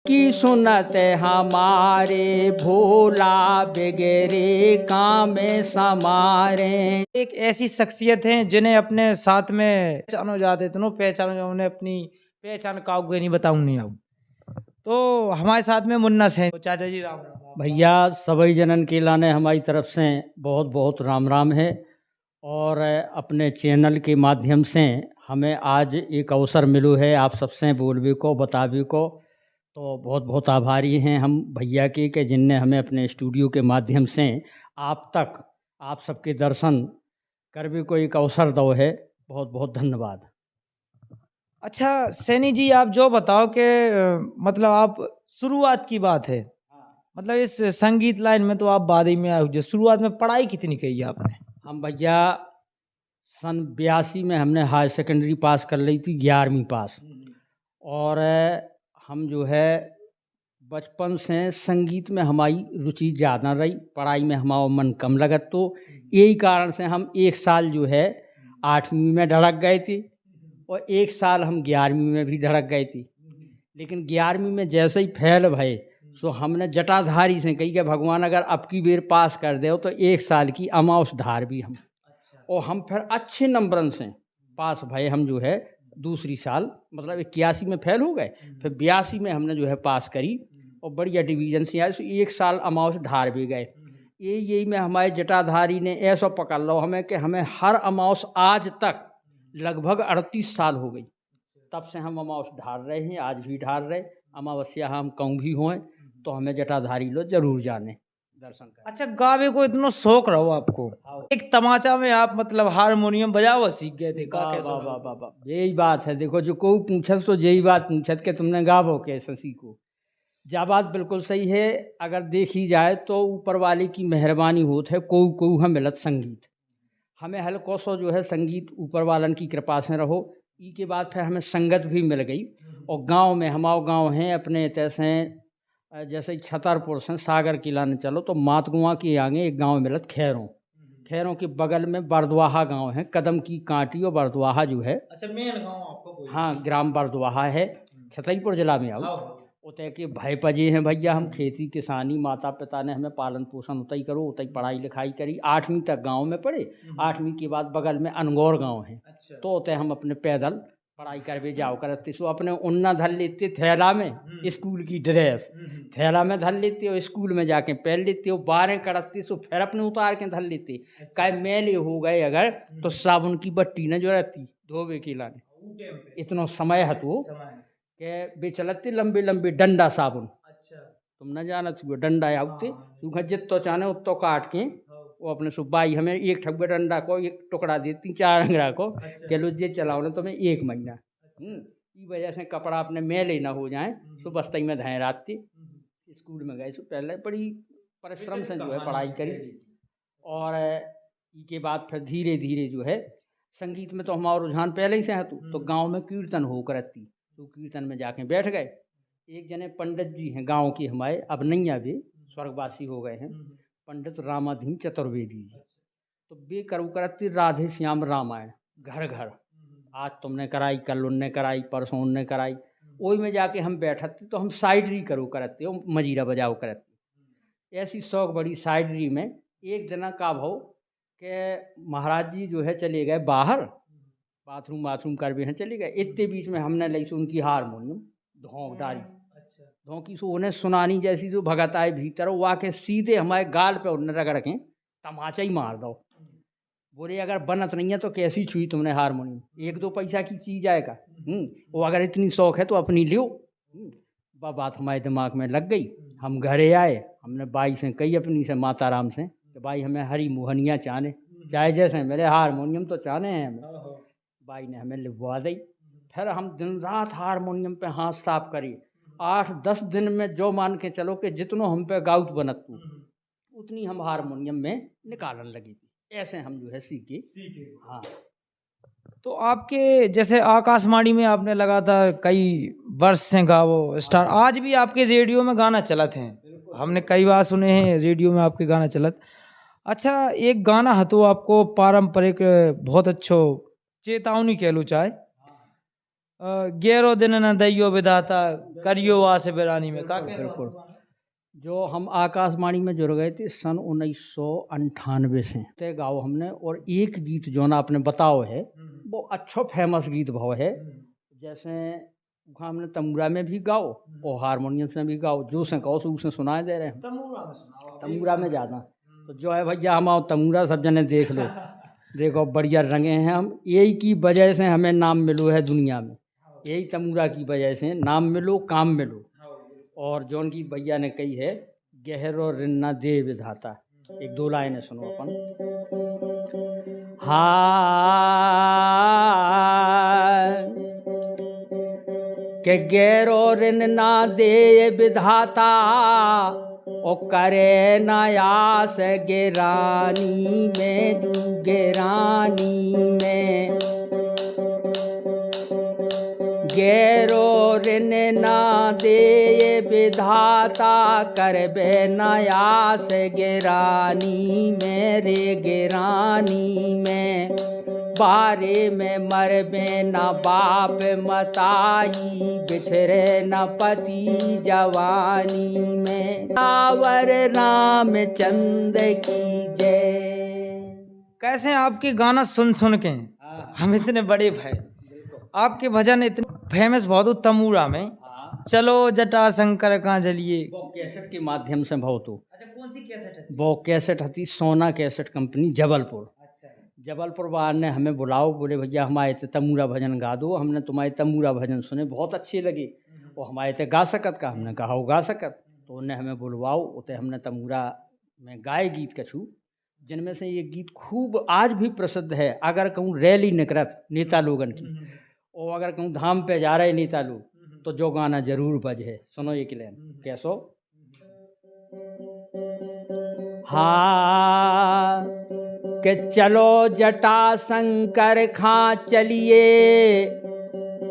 की सुनत हमारे भोला बिगड़े काम समारे। एक ऐसी शख्सियत हैं जिन्हें अपने साथ में पहचानो जाते इतनो पहचानो जो उन्हें अपनी पहचान काउगे नहीं बताऊं नहीं आऊं। तो हमारे साथ में मुन्ना सैन। तो चाचा जी राम राम। भैया सभी जनन के लाने हमारी तरफ से बहुत बहुत राम राम है। और अपने चैनल के माध्यम से हमें आज एक अवसर मिलो है आप सबसे बोलवे को बतावे को, तो बहुत बहुत आभारी हैं हम भैया के कि जिनने हमें अपने स्टूडियो के माध्यम से आप तक आप सबके दर्शन करने को एक अवसर दो है। बहुत बहुत धन्यवाद। अच्छा सैनी जी, आप जो बताओ कि मतलब आप शुरुआत की बात है, मतलब इस संगीत लाइन में तो आप बाद ही में आए हो, जो शुरुआत में पढ़ाई कितनी की है आपने? हम भैया सन 82 में हमने हायर सेकेंडरी पास कर ली थी, 11वीं पास। और हम जो है बचपन से संगीत में हमारी रुचि ज़्यादा रही, पढ़ाई में हमारा मन कम लगत, तो यही कारण से हम एक साल जो है 8वीं में ढड़क गए थे और एक साल हम 11वीं में भी ढड़क गए थे। लेकिन 11वीं में जैसे ही फेल भये तो हमने जटाधारी से कही कि भगवान अगर अब की बेर पास कर दे तो एक साल की अमाउस धार भी हम। और हम फिर अच्छे नंबरन से पास भये। हम जो है दूसरी साल मतलब 81 में फेल हो गए, फिर 82 में हमने जो है पास करी और बढ़िया डिवीजन से आए, तो एक साल अमाउस ढार भी गए। यही में हमारे जटाधारी ने ऐसा पकड़ लो हमें कि हमें हर अमाउस आज तक लगभग 38 साल हो गई, तब से हम अमावस ढार रहे हैं, आज भी ढार रहे। अमावस्या हम कहूँ भी हों तो हमें जटाधारी लो जरूर जाने दर्शन करें। अच्छा, गावे को इतना शौक रहो आपको, एक तमाचा में आप मतलब हारमोनियम बजाओ सीख गए थे का? वाह कैसे वाह वाह वाह वाह, यही बात है। देखो जो कोई पूछत तो यही बात पूछत कि तुमने गावो कैसे सीखो। जा बात बिल्कुल सही है। अगर देखी जाए तो ऊपर वाले की मेहरबानी होत है, कोऊ हम मिलत संगीत हमें हल्को सो जो है संगीत ऊपर वालन की कृपा से रहो। ई के बाद फिर हमें संगत भी मिल गई। और गांव में हमारे गांव हैं अपने तैसे जैसे छतरपुर से सागर किला न चलो तो मातगुआ के आगे एक गांव मिलत खैरों। खैरों के बगल में बरदवाहा गांव है, कदम की कांटी और बरदवाहा जो है। अच्छा, मेन गांव आपको कोई? हाँ, ग्राम बरदवाहा है, छतरपुर जिला में आओ। उतय के भाई पजे हैं भैया, हम खेती किसानी माता पिता ने हमें पालन पोषण उतई करो, उतई पढ़ाई लिखाई करी, 8वीं तक गांव में पढ़े। 8वीं के बाद बगल में अनगौर गांव है, तो उतय हम अपने पैदल पढ़ाई करवे जाओ करते। सो अपने उन्ना धर लेते थैला में स्कूल की ड्रेस, थैला में धर लेते और स्कूल में जाके पहन लेते हो। 12 करते सो फिर अपने उतार के धर लेते। कई मेले हो गए अगर तो साबुन की बट्टी न जो रहती धोबे के लाने, इतना समय है तो के बे चलते लंबे लंबे डंडा साबुन। अच्छा, तुम न जाना थी वो डंडा आउते सूखा जितो चाने उतो काट के वो अपने सुबाई हमें एक ठब्बे डंडा को एक टुकड़ा देती 4 अंगरा को के लो जे चलाओ ना तुम्हें 1 महीना। ई वजह से कपड़ा अपने मैले ना हो जाए, सो बस्ती में धाए रात स्कूल में गए। सो पहले बड़ी परिश्रम से जो है पढ़ाई करी। और ई के बाद फिर धीरे धीरे जो है संगीत में तो हमारा रुझान पहले ही से है। तो गांव में कीर्तन हो करती, तो कीर्तन में जाके बैठ गए। एक जने पंडित जी हैं गांव के हमारे, अब नहीं अभी स्वर्गवासी हो गए हैं, पंडित रामाधीन चतुर्वेदी जी। तो बे करू करती राधे श्याम रामायण घर घर, आज तुमने कराई, कल उनने कराई, परसों उनने कराई। ओई में जाके हम बैठते तो हम साइडरी करो करते हो, मजीरा बजाओ करते। ऐसी शौक बड़ी साइडरी में। एक दिन का भाव के महाराज जी जो है चले गए बाहर, बाथरूम बाथरूम कर भी हैं चले गए। इतने बीच में हमने ली सो उनकी हारमोनियम धोंक डाली। धोंकी सो उन्हें सुनानी जैसी जो भगत आए भीतर, वो आके सीधे हमारे गाल पे उन्हें रगड़ के तमाचा ही मार दो। बोले अगर बनत नहीं है तो कैसी छुई तुमने हारमोनियम, 1-2 पैसा की चीज आएगा। वो अगर इतनी शौक है तो अपनी लियो। वह बात हमारे दिमाग में लग गई। हम घरे आए, हमने बाई से कही अपनी से माता राम से कि भाई हमें हरी मोहनिया चाहने, चाहे जैसे मेरे हारमोनियम तो चाहने हैं हमें। बाई ने हमें लिखवा दी। फिर हम दिन रात हारमोनियम पे हाथ साफ करी। 8-10 दिन में जो मान के चलो कि जितनो हम पे गाउट बनत तू उतनी हम हारमोनियम में निकालन लगी थी। ऐसे हम जो है सीखे। हाँ, तो आपके जैसे आकाशवाणी में आपने लगा था कई वर्ष से गाओ स्टार, आज भी आपके रेडियो में गाना चलत हैं, हमने कई बार सुने हैं रेडियो में आपके गाना चलत। अच्छा, एक गाना है तो आपको पारंपरिक बहुत अच्छो चेतावनी कह लो चाहे, गेरो दिन न दैयो विधाता करियो वास बिरानी में का बिल्कुल। जो हम आकाशवाणी में जुड़ गए थे सन 1998 से ते गाओ हमने, और एक गीत जो ना आपने बताओ है वो अच्छा फेमस गीत भाव है। जैसे हमने तमूरा में भी गाओ और हारमोनियम से भी गाओ, जो से कहो सो उसे सुनाए दे रहे हैं। तमूरा में ज़्यादा तो जो है भैया हम आओ तमूरा सब जने देख लो, देखो बढ़िया रंगे हैं हम, यही की वजह से हमें नाम मिलो है दुनिया में, यही तमूरा की वजह से नाम मिलो काम मिलो। और जौन की भैया ने कही है गहरो रिन्ना दे विधाता, एक दो लाइनें सुनो अपन। हाँ के गहरो रिन्ना दे विधाता ओ करे नयास गेरानी में, जू गेरानी में गैरो ऋण ना दे विधाता करबे नयास गिरानी मेरे गिरानी में, बारे में मरबे न बाप मताई बिछड़े न पति जवानी में, आवर राम चंद की जय। कैसे आपके गाना सुन सुन के हम इतने बड़े भाई, आपके भजन इतने फेमस बहुत हो तमूरा में, चलो जटा शंकर कहाँ जलिए वो कैसेट के माध्यम से बहुत हो। अच्छा, कौन सी कैसेट है? वो कैसेट थी सोना कैसेट कंपनी जबलपुर। अच्छा, जबलपुर वाले ने हमें बुलाओ, बोले भैया हमारे से तमूरा भजन गा दो, हमने तुम्हारे तमूरा भजन सुने बहुत अच्छे लगे, और हमारे से गा सकत का, हमने कहा हो गा सकत, तो उन्हें हमें बुलवाओ, उते हमने तमूरा में गाए गीत कछू, जिनमें से ये गीत खूब आज भी प्रसिद्ध है। अगर कहूँ रैली निकरत नेता लोगन की, और अगर कहूँ धाम पे जा रहे नेता लोग, तो जो गाना जरूर बजे। सुनो एक लाइन कैसो। हाँ कि चलो जटा शंकर खां चलिए,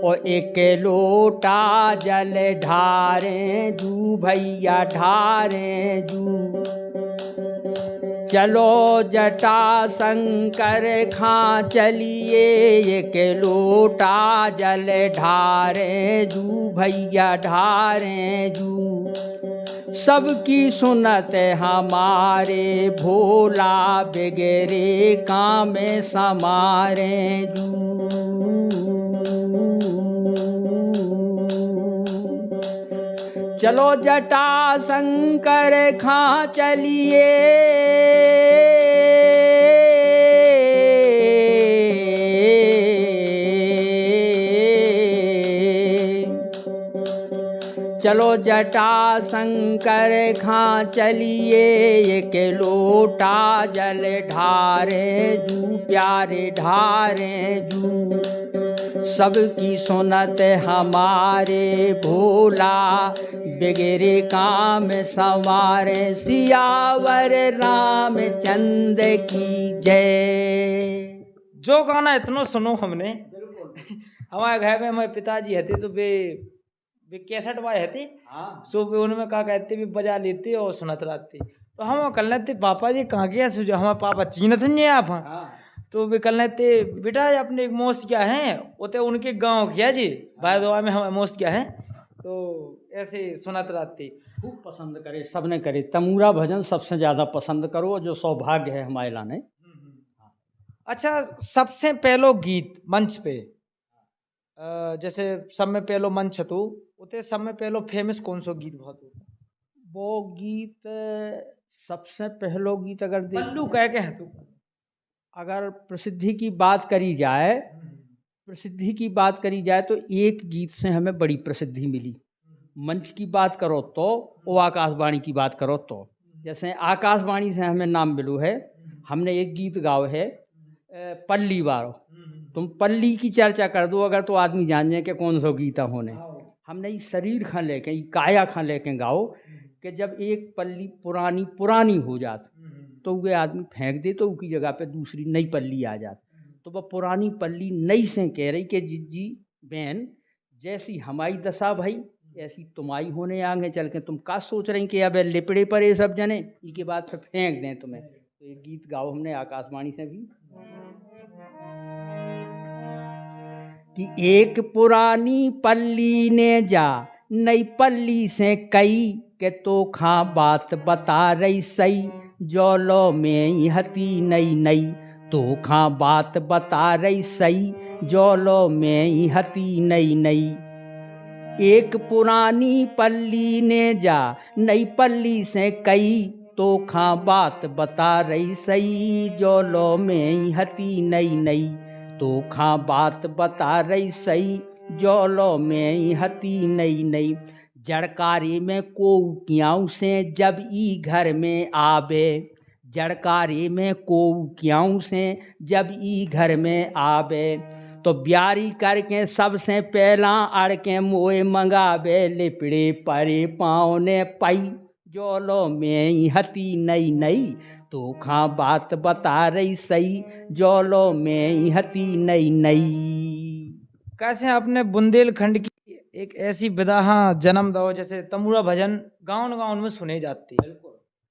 और एक लोटा जल ढारें जू भैया ढारें जू, चलो जटा शंकर खां चलिए, एक लोटा जल ढारें जू भैया ढारें जू, सबकी सुनत हमारे भोला बिगड़े काम समारे जू। चलो जटा शंकर खां चलिए, चलो जटा शंकर खां चलिए, एक लोटा जल ढारे जू प्यारे ढारे जू, सबकी सुनत हमारे भोला बिगड़े काम संवारे, सियावर रामचंद्र की जय। जो गाना इतना सुनो हमने हमारे घर में हमारे पिताजी हते तो वे कैसेट वाले हते, सो वे उनमें का कहते भी बजा लेते और सुनत रहते, तो हम कल लेते पापा जी कहाँ गया सुझा, हमारे पापा चीनत नहीं आप, तो वे कल लेते बेटा अपने एक मोस क्या है उते उनके गांव किया जी भाई दुआ में हमारे मोस क्या है, तो ऐसे सुनत रहते। खूब पसंद करे, सबने करे तमूरा भजन सबसे ज़्यादा पसंद करो, जो सौभाग्य है हमारे लाने। अच्छा, सबसे पहलो गीत मंच पे जैसे सब में पहलो मंच तो उते सब में पहलो फेमस कौन सो गीत बहुत हो? वो गीत सबसे पहलो गीत अगर पल्लू कह के है तो, अगर प्रसिद्धि की बात करी जाए, प्रसिद्धि की बात करी जाए तो एक गीत से हमें बड़ी प्रसिद्धि मिली। मंच की बात करो तो, वो आकाशवाणी की बात करो तो, जैसे आकाशवाणी से हमें नाम मिलू है, हमने एक गीत गाओ है पल्ली बारो, तुम पल्ली की चर्चा कर दो अगर तो आदमी जान जाए कि कौन सा गीता होने। हमने ये शरीर खां लेके, ये काया खां लेके गाओ कि जब एक पल्ली पुरानी पुरानी हो जात तो वे आदमी फेंक दे तो उसकी जगह पे दूसरी नई पल्ली आ जात, तो वह पुरानी पल्ली नई से कह रही कि जी बहन जैसी हमारी दशा भाई ऐसी तुम्हारी होने आगे चल के, तुम का सोच रही कि अब लिपड़े पर ये सब जने इसके बाद फिर फेंक दें तुम्हें। तो ये गीत गाओ हमने आकाशवाणी से भी कि एक पुरानी पल्ली ने जा नई पल्ली से कई के तो खा बात बता रही सही जौलो में हती नई नई तो खा बात बता रही सही जौलो में हती नई नई। एक पुरानी पल्ली ने जा नई पल्ली से कई तो खा बात बता रही सही जौलो में हती नई नई तो खा बात बता रही सही जौलो में हती नई नई। जड़कारी में को क्याऊ से जब ई घर में आवे जड़कारी में को क्याऊ से जब ई घर में आवे तो ब्यारी करके सबसे पहला अड़ के मोए मंगावे लिपड़े परे पाँव ने पाई जौलो में हती नई नई तो खा बात बता रही सही जौलो में हती नई नई। कैसे आपने बुंदेलखंड की एक ऐसी विधा जन्म दो जैसे तमूरा भजन गाँव में सुने जाती है,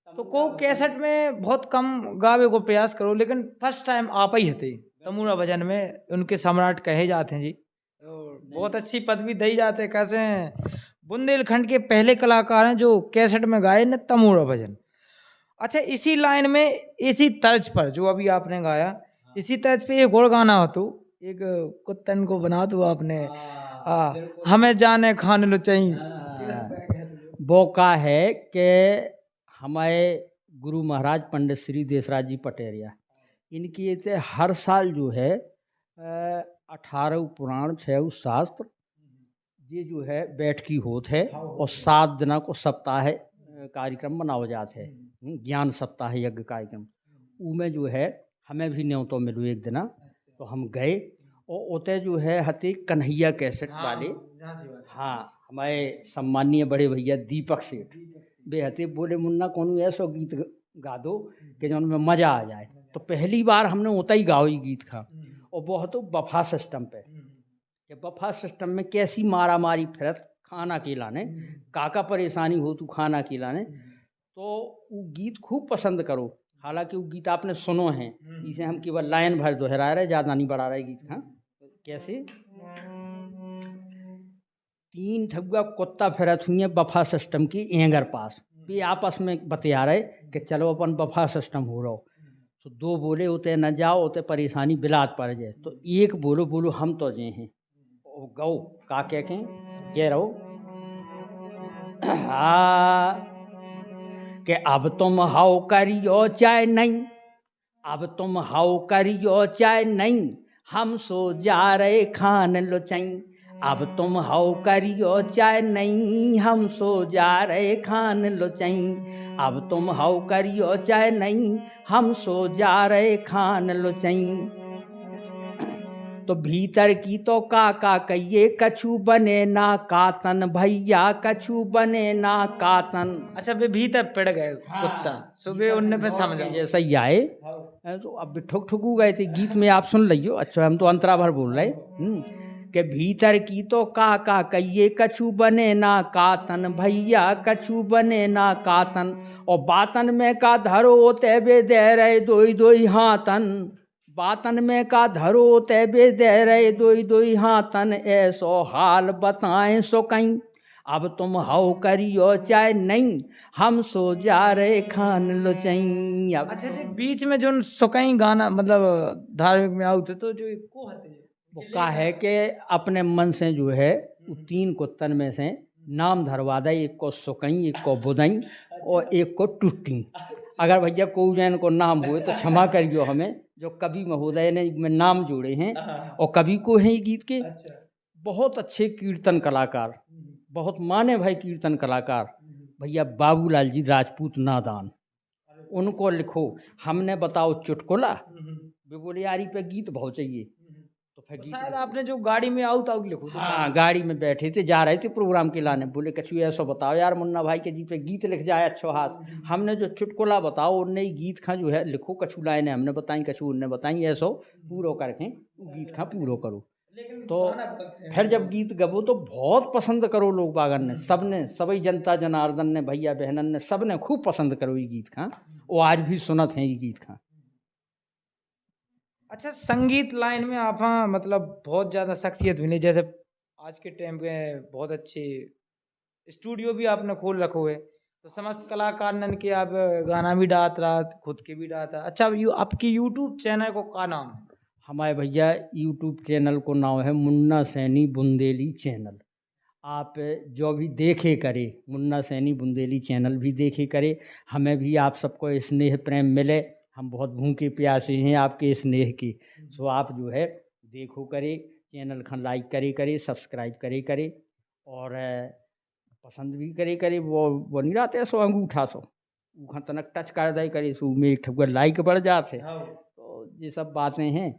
तो को कैसेट में बहुत कम गावे को प्रयास करो लेकिन फर्स्ट टाइम आप ही थे तमूरा भजन में उनके सम्राट कहे जाते हैं जी, और बहुत अच्छी पदवी दी जाते हैं। कैसे हैं बुंदेलखंड के पहले कलाकार हैं जो कैसेट में गाए ने तमूरा भजन। अच्छा, इसी लाइन में इसी तर्ज पर जो अभी आपने गाया इसी तर्ज पे एक और गाना हो तो एक कुत्तन को बना दो आपने हमें जाने खान लो चाहिए। वो का है कि हमारे गुरु महाराज पंडित श्री देशराज जी पटेरिया इनकी ये थे हर साल जो है 18 पुराण 6 शास्त्र ये जो है बैठकी होत है और 7 दिना को सप्ताह कार्यक्रम बनाओ जाते हैं ज्ञान सप्ताह यज्ञ कार्यक्रम उमें जो है हमें भी न्योतो मिलो एक दिना तो हम गए और उते जो है हते कन्हैया कैसेट वाले हाँ हमारे सम्मानीय बड़े भैया दीपक सेठ वे हते बोले मुन्ना कौन ऐसा गीत गा दो कि जो उनमें मज़ा आ जाए। तो पहली बार हमने उतना ही गाओ ही गीत खा और बहुत तो बफा सिस्टम पे कि बफा सिस्टम में कैसी मारा मारी फिरत खाना खिलाने काका परेशानी हो तू खाना खिलाने तो वो गीत खूब पसंद करो। हालांकि वो गीत आपने सुनो हैं इसे हम केवल लाइन भर दोहरा रहे ज़्यादा नहीं बढ़ा रहे गीत। हाँ कैसे 3 ठगुआ कुत्ता फिरत हुई है बफा सिस्टम की एंगर पास भी आपस में बतिया रहे कि चलो अपन बफा सिस्टम हो रहा हो तो 2 बोले होते न जाओ होते परेशानी बिलात पड़ जाए तो एक बोलो हम तो जे हैं गौ का कह रहो कि अब तुम हाउ करियो चाहे नहीं अब तुम हाउ करियो चाहे नहीं हम सो जा रहे खान लो चाई अब तुम हाउ करियो चाहे नहीं हम सो जा रहे खान लो चाई अब तुम हाउ करियो चाहे नहीं हम सो जा रहे खान लो चाई। तो भीतर की तो काका कहिए कछु बने ना कातन भैया कछु बने ना कातन। अच्छा वे भीतर पड़ गए कुत्ता सुबह उनने पे समझा जैसा ही आए तो अब ठुक ठुकू गए थे गीत में आप सुन लियो। अच्छा हम तो अंतरा भर बोल रहे कि भीतर की तो काका कहिए कछु बने ना कातन भैया कछु बने ना कातन और बातन में का धरो तेबे दे रहे दोई दोई हाथन बातन में का धरो तेबे दे रहे दोई दोई हाथन ऐसो हाल बताएं सो कहीं अब तुम हाउ करियो चाहे नहीं हम सो जा रहे खान लो चाहिए। अच्छा जी बीच में जो सुकई गाना मतलब धार्मिक में आउते तो जो को हते वो का है कि अपने मन से जो है वो 3 कुत्तन में से नाम धरवा दे एक को सुकई एक को बुदई और एक को टुट्टी। अगर भैया को जैन को नाम हुए तो क्षमा करियो हमें जो कवि महोदय ने में नाम जोड़े हैं और कवि को हैं गीत के बहुत अच्छे कीर्तन कलाकार बहुत माने भाई कीर्तन कलाकार भैया बाबूलाल जी राजपूत नादान उनको लिखो हमने बताओ चुटकुला वे बोले यारी पे गीत बहुत चाहिए तो फिर शायद आपने जो गाड़ी में आउट लिखो तो हाँ गाड़ी में बैठे थे जा रहे थे प्रोग्राम के लाने बोले कछु ऐसा बताओ यार मुन्ना भाई के जी पे गीत लिख जाए अच्छो हाथ हमने जो चुटकुला बताओ उनने ही गीत खा जो है लिखो कछु लाइने हमने बताई कछु उनने बताई ऐसो पूरो करके गीत खा पूरो करो। तो फिर जब गीत गबो तो बहुत पसंद करो लोग बागन ने सबने सभी जनता जनार्दन ने भैया बहनन ने सब ने खूब पसंद करो ये गीत खा वो आज भी सुनत हैं ये गीत खा। अच्छा, संगीत लाइन में आप हाँ मतलब बहुत ज़्यादा शख्सियत भी नहीं, जैसे आज के टाइम पे बहुत अच्छे स्टूडियो भी आपने खोल रखो है, तो समस्त कलाकार नन के आप गाना भी डात रहा, खुद के भी डाता। अच्छा, आपकी यूट्यूब चैनल को का नाम है? हमारे भैया यूट्यूब चैनल को नाम है मुन्ना सैनी बुंदेली चैनल। आप जो भी देखे करे मुन्ना सैनी बुंदेली चैनल भी देखे करे। हमें भी आप सबको स्नेह प्रेम मिले, हम बहुत भूखे प्यासे हैं आपके स्नेह की। सो आप जो है देखो करे, चैनल खान लाइक करे सब्सक्राइब करे और पसंद भी करे वो नहीं रहते सो अंगूठा सो ऊखा तनक टच कर दे करे सो में एक ठुआ लाइक बढ़ जाते। हाँ। तो ये सब बातें हैं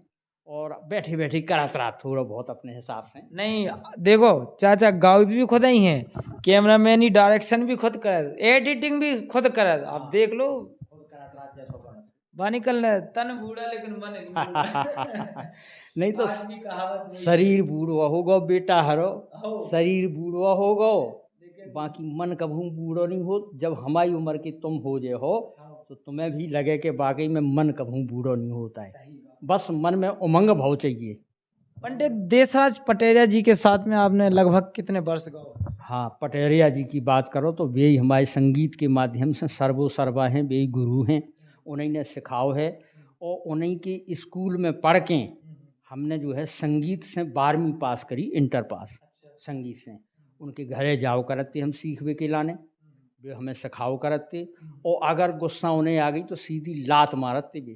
और बैठे बैठे करत रहा थोड़ा बहुत अपने हिसाब से। नहीं, देखो चाचा गाउद भी खुद ही हैं, कैमरामैन ही डायरेक्शन भी खुद करे, एडिटिंग भी खुद करे, आप देख लो। निकल तन बूढ़ा लेकिन मन नहीं बूढ़ा। नहीं तो आज की कहावत वही है। शरीर बूढ़वा होगो बेटा हरो, हो। शरीर बूढ़वा होगो लेकिन बाकी मन कभू बूढ़ो नहीं हो। जब हमारी उम्र के तुम हो जे हो तो तुम्हें भी लगे कि वाकई में मन कभू बूढ़ो नहीं होता है, सही बात। बस मन में उमंग भाव चाहिए। पंडित देशराज पटेरिया जी के साथ में आपने लगभग कितने वर्ष गाओ? हाँ, पटेरिया जी की बात करो तो वे ही हमारे संगीत के माध्यम से सर्वो सर्वा हैं, वे ही गुरु हैं, उन्हीं ने सिखाओ है। और उन्हीं के स्कूल में पढ़ के हमने जो है संगीत से 12वीं पास करी, इंटर पास संगीत से। उनके घरे जाओ करते हम सीखवे के लाने, वे हमें सिखाओ करते। और अगर गुस्सा उन्हें आ गई तो सीधी लात मारते वे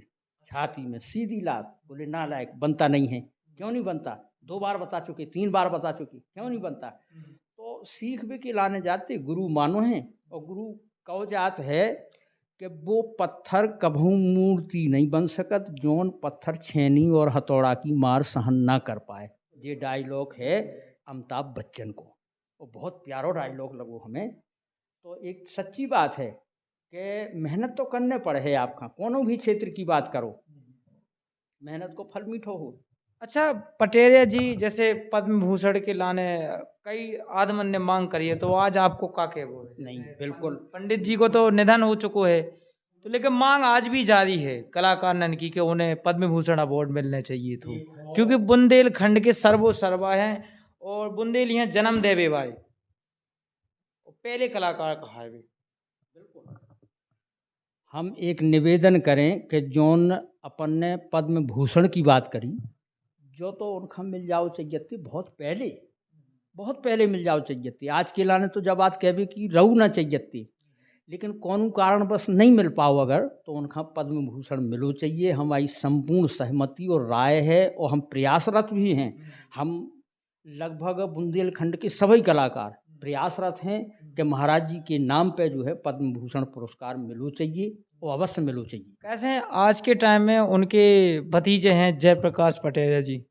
छाती में, सीधी लात। बोले नालायक, बनता नहीं है। क्यों नहीं बनता? 2 बार बता चुके, 3 बार बता चुके, क्यों नहीं बनता? तो सीख भी के लाने जाते, गुरु मानो हैं। और गुरु कहो जात है कि वो पत्थर कभू मूर्ति नहीं बन सकत जौन पत्थर छेनी और हथौड़ा की मार सहन ना कर पाए। ये डायलॉग है अमिताभ बच्चन को, और बहुत प्यारा डायलॉग लगो हमें। तो एक सच्ची बात है कि मेहनत तो करने पड़े है। आपका कोनो भी क्षेत्र की बात करो, मेहनत को फल मीठो हो। अच्छा, पटेरिया जी जैसे पद्म भूषण के लाने कई आदमन ने मांग करी है, तो आज आपको का के वो है? नहीं, जैसे बिल्कुल पंडित जी को तो निधन हो चुको है, तो लेकिन मांग आज भी जारी है कलाकार नन की कि उन्हें पद्म भूषण अवार्ड मिलने चाहिए तो, क्योंकि बुंदेलखंड के सर्वो सर्वा हैं और बुंदेल यहाँ जन्म देवे भाई पहले कलाकार कहा है भी। हम एक निवेदन करें कि जौन अपन ने पद्म भूषण की बात करी, जो तो उनका मिल जाओ चाहिए थी बहुत पहले मिल जाओ चाहिए थी। आज के लाने तो जब बात कहवे कि रहू ना चाहिए थी, लेकिन कौन कारण बस नहीं मिल पाओ अगर, तो उनका पद्म भूषण मिलो चाहिए। हमारी संपूर्ण सहमति और राय है और हम प्रयासरत भी हैं। हम लगभग बुंदेलखंड के सभी कलाकार प्रयासरत हैं कि महाराज जी के नाम पे जो है पद्म भूषण पुरस्कार मिलो चाहिए और अवश्य मिलो चाहिए। कैसे हैं आज के टाइम में उनके भतीजे हैं जयप्रकाश पटेरिया जी,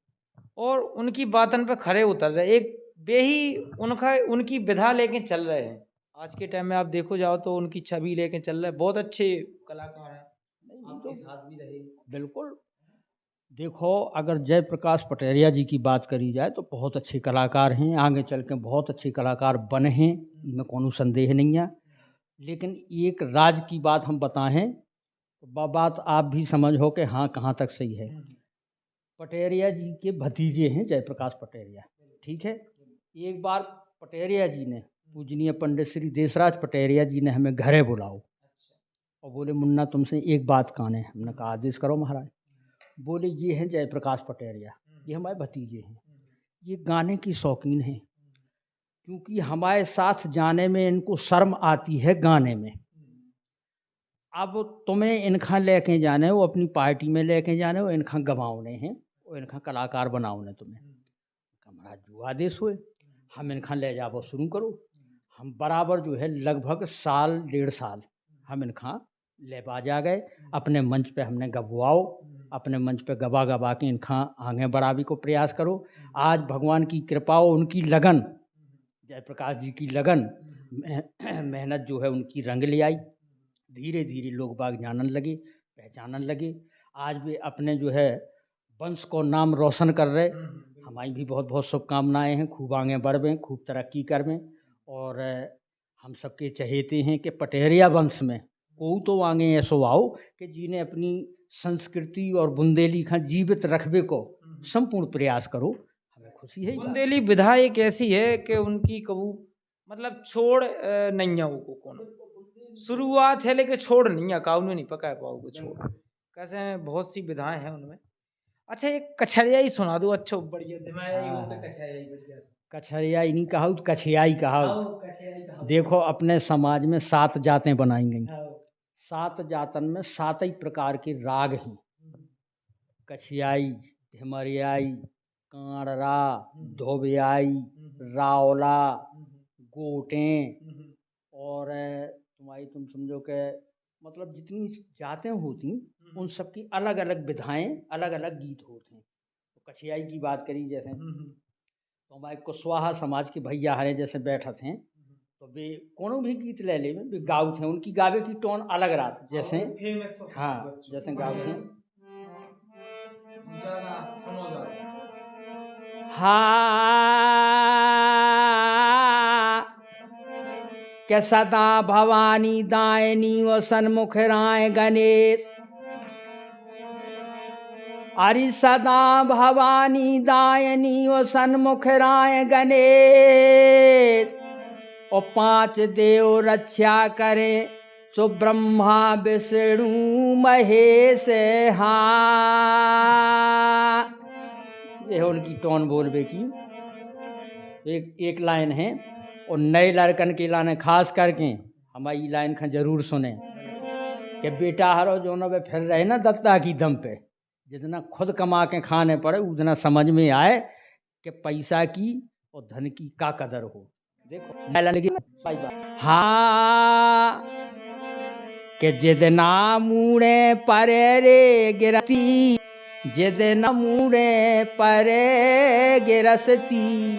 और उनकी बातन पे खरे उतर रहे, एक बेही उनका उनकी विधा लेके चल रहे हैं। आज के टाइम में आप देखो जाओ तो उनकी छवि लेके चल रहे हैं, बहुत अच्छे कलाकार हैं, आपके साथ भी रहे। बिल्कुल, देखो अगर जयप्रकाश पटेरिया जी की बात करी जाए तो बहुत अच्छे कलाकार हैं, आगे चल के बहुत अच्छे कलाकार बने हैं, इनमें कोनो संदेह नहीं है। लेकिन एक राज की बात हम बताएं तो बात आप भी समझो कि हाँ कहाँ तक सही है। पटेरिया जी के भतीजे हैं जयप्रकाश पटेरिया, ठीक है। एक बार पटेरिया जी ने, पूजनीय पंडित श्री देशराज पटेरिया जी ने हमें घरे बुलाओ और बोले मुन्ना तुमसे एक बात कहने है। हमने कहा आदेश करो महाराज। बोले ये हैं जयप्रकाश पटेरिया, ये हमारे भतीजे हैं, ये गाने की शौकीन हैं, क्योंकि हमारे साथ जाने में इनको शर्म आती है गाने में। अब तुम्हें इनखा लेके जाने वो अपनी पार्टी में लेके जाने वो इनखा गवाओने हैं और इनखा कलाकार बनाओने तुम्हें। महाराज जो आदेश हुए हम इनखा ले जाओ शुरू करो। हम बराबर जो है लगभग साल 1.5 साल हम इनखा ले बाजा गए, अपने मंच पे हमने गवाओ, अपने मंच पे गवा गवा के इनखा आगे बढ़ावी को प्रयास करो। आज भगवान की कृपा और उनकी लगन, जयप्रकाश जी की लगन मेहनत जो है उनकी रंग ले आई। धीरे धीरे लोग बाग जानन लगे, पहचानन लगे। आज भी अपने जो है वंश को नाम रोशन कर रहे। हमारी भी बहुत बहुत शुभकामनाएं हैं, खूब आगे बढ़वें, खूब तरक्की करवें। और हम सबके चहेते हैं कि पटेरिया वंश में को तो आगे ऐसो आओ कि जिन्हें अपनी संस्कृति और बुंदेली खा जीवित रखबे को संपूर्ण प्रयास करो, हमें खुशी है। बुंदेली विधा एक ऐसी है कि उनकी कबू मतलब छोड़ नहीं है, वो कौन शुरुआत है लेकिन छोड़ नहीं है, काऊ नहीं पका पाओगे छोड़, कैसे बहुत सी विधाएं हैं उनमें। अच्छा एक कछरिया ही सुना दो, अच्छा बढ़िया कछरियाई नहीं कहा, कछियाई कहा। देखो अपने समाज में 7 जातें बनाई गई, 7 जातन में 7 ही प्रकार के राग हैं। कछियाई, हिमरियाई, कांड़रा, धोबियाई, रावला, गोटें, और तुम्हारी तुम समझो कि मतलब जितनी जातें होती उन सब की अलग अलग विधाएं, अलग अलग गीत होते हैं। तो कछियाई की बात करी जैसे, तो हमारे कुशवाहा समाज के भैया हरे जैसे बैठत हैं, तो वे कोनो भी गीत ले ले वे गाउत हैं, उनकी गावे की टोन अलग रात जैसे, हाँ जैसे गाउत हैं। हाँ के सदा भवानी दायनी व सन्मुख राय गणेश, अरि सदा भवानी दायनी व सन्मुख राय गणेश, और 5 देव रक्षा करे सो ब्रह्मा विष्णु महेश। हाँ ये है उनकी टोन बोलबे की। एक लाइन है, और नए लड़कन की लाइन खास करके हमारी लाइन का जरूर सुने कि बेटा हरो जो न वे फिर रहे ना दत्ता की दम पे, जितना खुद कमा के खाने पड़े उतना समझ में आए कि पैसा की और धन की का कदर हो। देखो हाँ कि जितना मूड़े परे रे गिरती, जितना मूड़े परे गिरसती,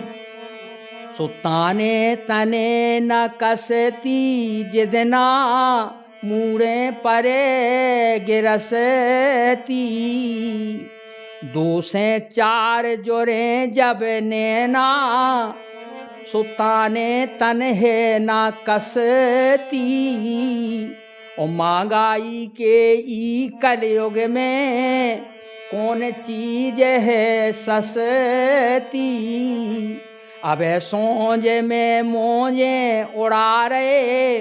सो ताने तने न कसती, जितना मूड़े परे गिरसती, 2 से 4 जोरे जब नैना, सो ताने तनहे न कसती, और महंगाई के ई कलयुग में कौन चीज है सस्ती, अब सोंझ में मौजे उड़ा रहे,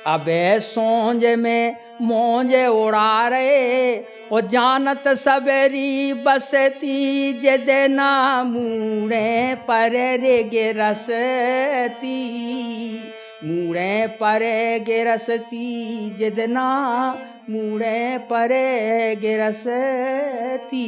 अब सोंझ में मौजे उड़ा रहे, और जानत सबरी बसती, जितना मूड़े पर रे गिरसती, मूड़े पर गिरसती, जितना मूड़े पर गिरसती।